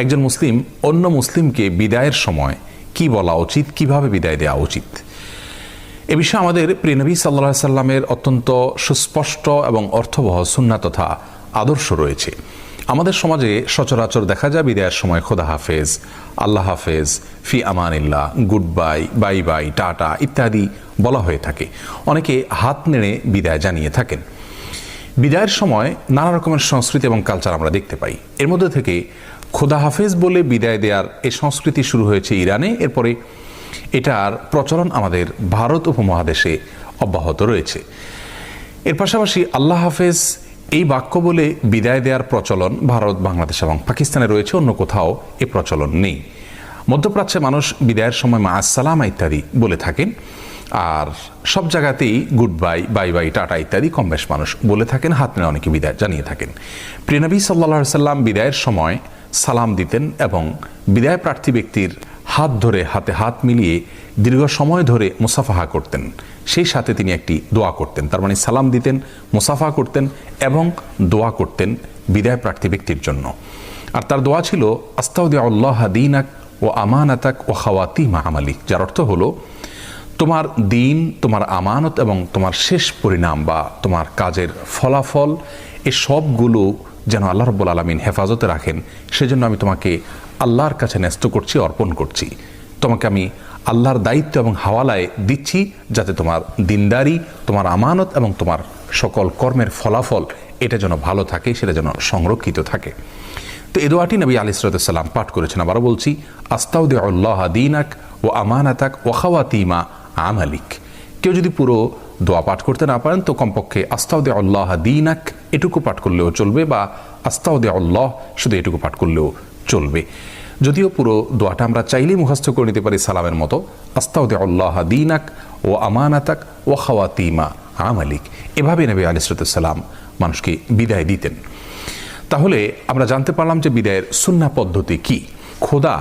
একজন মুসলিম অন্য মুসলিমকে বিদায়ের সময় কি বলা উচিত, কিভাবে বিদায় দেওয়া উচিত, এ বিষয়ে আমাদের প্রিয় নবী সাল্লাল্লাহু আলাইহি সাল্লামের অত্যন্ত সুস্পষ্ট এবং অর্থবহ সুন্নাহ তথা আদর্শ রয়েছে। আমাদের সমাজে সচরাচর দেখা যায় বিদায়ের সময় খোদা হাফেজ, আল্লাহ হাফেজ, ফি আমানিল্লাহ, গুড বাই, বাই বাই, টাটা ইত্যাদি বলা হয়ে থাকে। অনেকে হাত নেড়ে বিদায় জানিয়ে থাকেন। বিদায়ের সময় নানা রকমের সংস্কৃতি এবং কালচার আমরা দেখতে পাই। এর মধ্যে থেকে খোদা হাফেজ বলে বিদায় দেওয়ার এই সংস্কৃতি শুরু হয়েছে ইরানে। এরপরে এটার প্রচলন আমাদের ভারত উপমহাদেশে অব্যাহত রয়েছে। এর পাশাপাশি আল্লাহ হাফেজ এই বাক্য বলে বিদায় দেওয়ার প্রচলন ভারত, বাংলাদেশ এবং পাকিস্তানে রয়েছে, অন্য কোথাও এ প্রচলন নেই। মধ্যপ্রাচ্যে মানুষ বিদায়ের সময় মা আসসালামা ইত্যাদি বলে থাকেন, আর সব জায়গাতেই গুড বাই, বাই বাই, টাটা ইত্যাদি কম বেশ মানুষ বলে থাকেন, হাত নেড়ে অনেকে বিদায় জানিয়ে থাকেন। প্রিয় নবী সাল্লাল্লাহু আলাইহি সাল্লাম বিদায়ের সময় সালাম দিতেন এবং বিদায় প্রার্থী ব্যক্তির হাত ধরে হাতে হাত মিলিয়ে দীর্ঘ সময় ধরে মুসাফাহা করতেন। সেই সাথে তিনি একটি দোয়া করতেন, তার মানে সালাম দিতেন, মুসাফাহা করতেন এবং দোয়া করতেন বিদায় প্রার্থী ব্যক্তির জন্য। আর তার দোয়া ছিল আস্তাউদিউল্লাহ দীনাক ও আমানাতাক ও খাওয়াতিমা আমালিক, যার অর্থ হলো তোমার দিন, তোমার আমানত এবং তোমার শেষ পরিণাম বা তোমার কাজের ফলাফল এ সবগুলো যেন আল্লাহ রাব্বুল আলামিন হেফাজতে রাখেন, সেজন্য আমি তোমাকে আল্লাহর কাছে ন্যস্ত করছি, অর্পণ করছি। তোমাকে আমি আল্লাহর দায়িত্ব এবং হাওয়ালায় দিচ্ছি, যাতে তোমার দিনদারি, তোমার আমানত এবং তোমার সকল কর্মের ফলাফল এটা যেন ভালো থাকে, সেটা যেন সংরক্ষিত থাকে। তো এই দোয়াটি নবী আলাইহিস সালাম পাঠ করেছেন। আবারও বলছি, আস্তাউদিউল্লাহ দীনাক ও আমানাতাক ও খাওয়াতিমা আমালিক। কেউ যদি পুরো দোয়া পাঠ করতে না পারেন তো কমপক্ষে আস্তাউদিউল্লাহ দীনাক এটুকু পাঠ করলেও চলবে, বা আস্তাউদিউল্লাহ শুধু এটুকু পাঠ করলেও চলবে। যদিও পুরো দোয়াটা আমরা চাইলেই মুখস্থ করে নিতে পারি সালামের মতো, আস্তাউদিউল্লাহ দীনাক ও আমানাতাক ও খাওয়াতিমা আমালিক। এভাবে নবী আলাইহিস সালাম মানুষকে বিদায় দিতেন। তাহলে আমরা জানতে পারলাম যে বিদায়ের সুন্নাহ পদ্ধতি কি। খোদা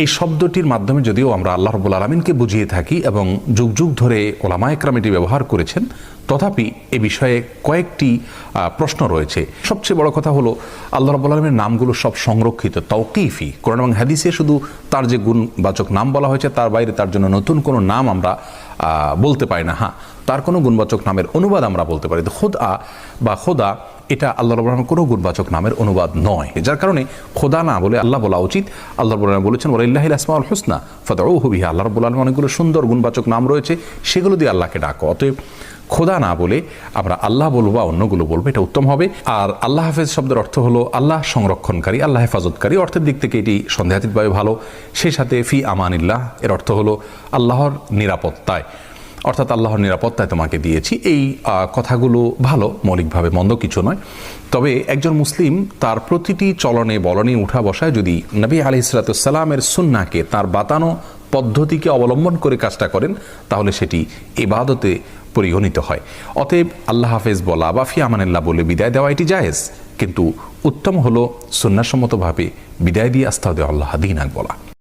এই শব্দটির মাধ্যমে যদিও আমরা আল্লাহ রাব্বুল আলামিনকে বুঝিয়ে থাকি এবং যুগ যুগ ধরে ওলামায়ে কেরাম এটি ব্যবহার করেছেন, তথাপি এ বিষয়ে কয়েকটি প্রশ্ন রয়েছে। সবচেয়ে বড় কথা হলো আল্লাহ রাব্বুল আলামিনের নামগুলো সব সংরক্ষিত, তাওকিফি। কোরআন এবং হাদিসে শুধু তার যে গুণবাচক নাম বলা হয়েছে, তার বাইরে তার জন্য নতুন কোনো নাম আমরা বলতে পারি না। হ্যাঁ, তার কোনো গুণবাচক নামের অনুবাদ আমরা বলতে পারি। তো খোদা বা খোদা এটা আল্লাহ রাব্বুল আলামিনের কোনো গুণবাচক নামের অনুবাদ নয়, যার কারণে খোদা না বলে আল্লাহ বলা উচিত। আল্লাহ রাব্বুল আলামিন বলেছেন ওয়ালিল্লাহিল আসমাউল হুসনা ফাদউহু বিহা। আল্লাহ রাব্বুল আলামিনের অনেকগুলো সুন্দর গুণবাচক নাম রয়েছে, সেগুলো দিয়ে আল্লাহকে ডাকো। অতএব খোদা না বলে আমরা আল্লাহ বলবো বা অন্যগুলো বলবো, এটা উত্তম হবে। আর আল্লাহ হাফেজ শব্দের অর্থ হলো আল্লাহ সংরক্ষণকারী, আল্লাহ হেফাজতকারী। অর্থের দিক থেকে এটি সন্দেহাতীতভাবে ভালো। সেই সাথে ফি আমানিল্লাহ এর অর্থ হলো আল্লাহর নিরাপত্তায়, অর্থাৎ আল্লাহর নিরাপত্তায় তোমাকে দিয়েছি। এই কথাগুলো ভালো, মৌলিকভাবে মন্দ কিছু নয়। তবে একজন মুসলিম তার প্রতিটি চলনে বলনে উঠা বসায় যদি নবী আলাইহিস সালামের সুন্নাহকে, তার বাতানো পদ্ধতিকে অবলম্বন করে কাজটা করেন, তাহলে সেটি ইবাদতে পরিগণিত হয়। অতএব আল্লাহ হাফেজ বলা বা ফি আমানিল্লাহ বলে বিদায় দেওয়া এটি জায়েজ, কিন্তু উত্তম হলো সুন্নাহসম্মতভাবে বিদায় দিয়ে আস্তাউদিউল্লাহ দীনাক বলা।